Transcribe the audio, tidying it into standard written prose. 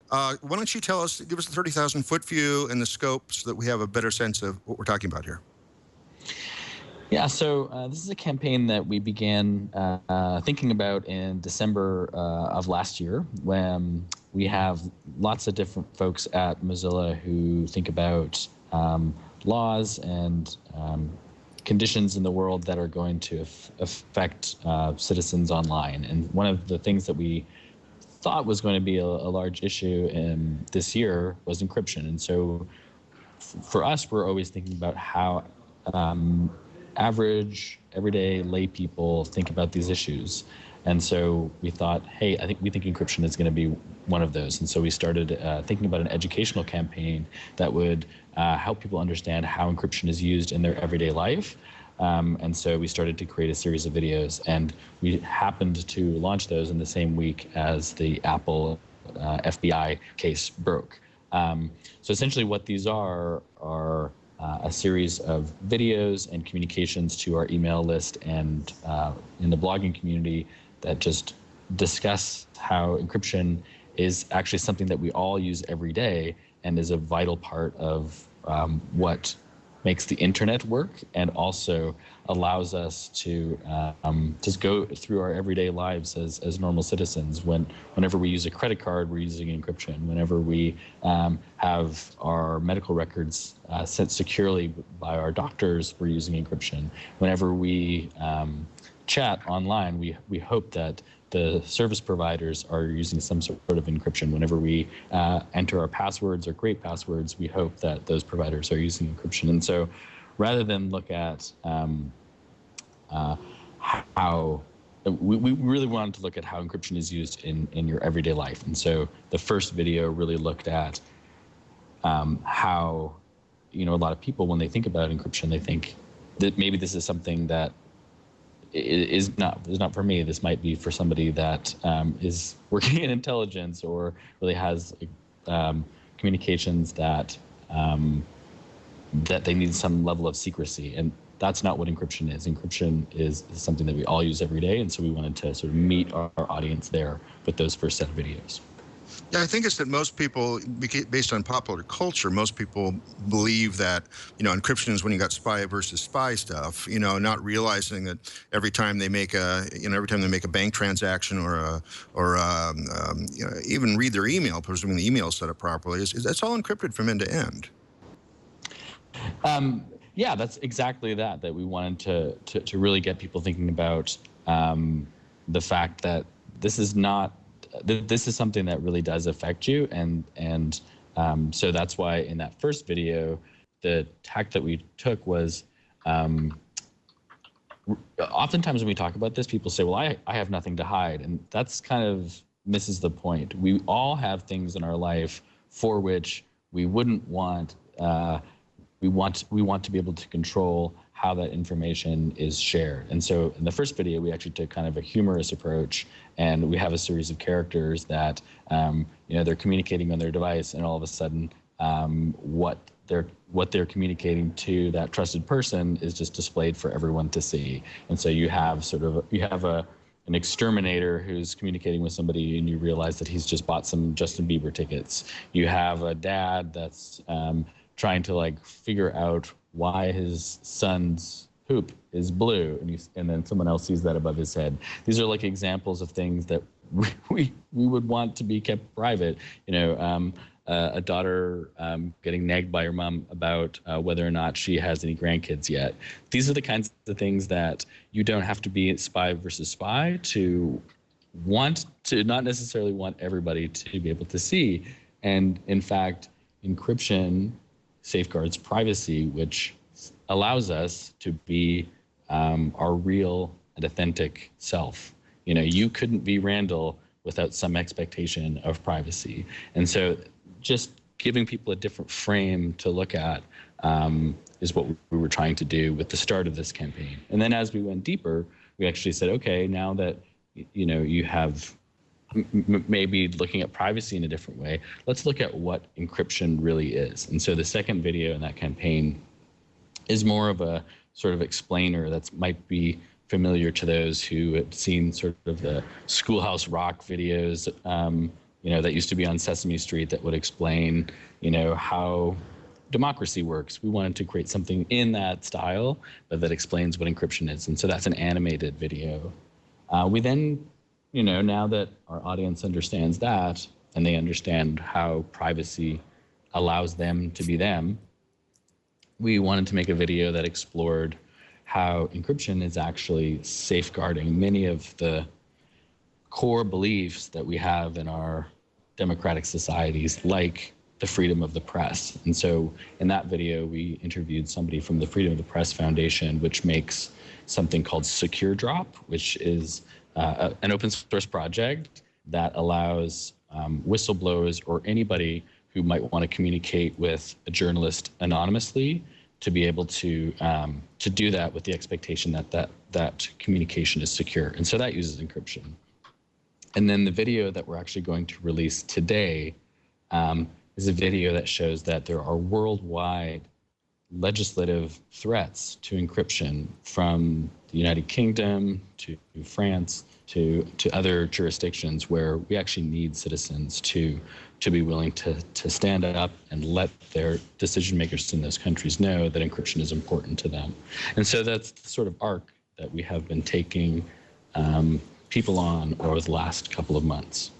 Why don't you tell us, give us the 30,000-foot view and the scope so that we have a better sense of what we're talking about here. Yeah, so this is a campaign that we began thinking about in December of last year, when we have lots of different folks at Mozilla who think about laws and conditions in the world that are going to affect citizens online. And one of the things that we thought was going to be a large issue this year was encryption. And so for us, we're always thinking about how average, everyday lay people think about these issues. And so we thought, hey, we think encryption is going to be one of those. And so we started thinking about an educational campaign that would help people understand how encryption is used in their everyday life. And so we started to create a series of videos, and we happened to launch those in the same week as the Apple FBI case broke. So essentially what these are a series of videos and communications to our email list and in the blogging community that just discuss how encryption is actually something that we all use every day and is a vital part of what makes the internet work, and also allows us to just go through our everyday lives as normal citizens. Whenever we use a credit card, we're using encryption. Whenever we have our medical records sent securely by our doctors, we're using encryption. Whenever we chat online, we hope that the service providers are using some sort of encryption. Whenever we enter our passwords or create passwords, we hope that those providers are using encryption. And so rather than look at how we really wanted to look at how encryption is used in your everyday life. And so the first video really looked at how, a lot of people, when they think about encryption, they think that maybe this is something that is not for me. This might be for somebody that is working in intelligence or really has communications that they need some level of secrecy. And that's not what encryption is. Encryption is something that we all use every day. And so we wanted to sort of meet our audience there with those first set of videos. Yeah, I think it's that most people, based on popular culture, most people believe that, encryption is when you got spy versus spy stuff, not realizing that every time they make a bank transaction or even read their email, presuming the email is set up properly, that's all encrypted from end to end. Yeah, that's exactly that we wanted to really get people thinking about the fact that this is something that really does affect you. And so that's why in that first video, the tack that we took was, oftentimes when we talk about this, people say, well, I have nothing to hide. And that's kind of misses the point. We all have things in our life for which we wouldn't want, we want to be able to control how that information is shared. And so in the first video, we actually took kind of a humorous approach, and we have a series of characters that, they're communicating on their device, and all of a sudden, what they're communicating to that trusted person is just displayed for everyone to see. And so you have an exterminator who's communicating with somebody, and you realize that he's just bought some Justin Bieber tickets. You have a dad that's trying to figure out why his son's poop is blue, and then someone else sees that above his head. These are examples of things that we would want to be kept private. A daughter getting nagged by her mom about whether or not she has any grandkids yet. These are the kinds of things that you don't have to be spy versus spy to not necessarily want everybody to be able to see. And in fact, encryption safeguards privacy, which allows us to be our real and authentic self. You couldn't be Randall without some expectation of privacy. And so just giving people a different frame to look at is what we were trying to do with the start of this campaign. And then as we went deeper, we actually said, okay, now that you have maybe looking at privacy in a different way, let's look at what encryption really is. And so the second video in that campaign is more of a sort of explainer that might be familiar to those who have seen sort of the Schoolhouse Rock videos, that used to be on Sesame Street that would explain, how democracy works. We wanted to create something in that style, but that explains what encryption is. And so that's an animated video. We then, now that our audience understands that, and they understand how privacy allows them to be them, we wanted to make a video that explored how encryption is actually safeguarding many of the core beliefs that we have in our democratic societies, like the freedom of the press. And so in that video, we interviewed somebody from the Freedom of the Press Foundation, which makes something called Secure Drop, which is an open source project that allows whistleblowers or anybody who might want to communicate with a journalist anonymously to be able to do that with the expectation that communication is secure. And so that uses encryption. And then the video that we're actually going to release today is a video that shows that there are worldwide legislative threats to encryption, from the United Kingdom to France to other jurisdictions, where we actually need citizens to be willing to stand up and let their decision makers in those countries know that encryption is important to them. And so that's the sort of arc that we have been taking people on over the last couple of months.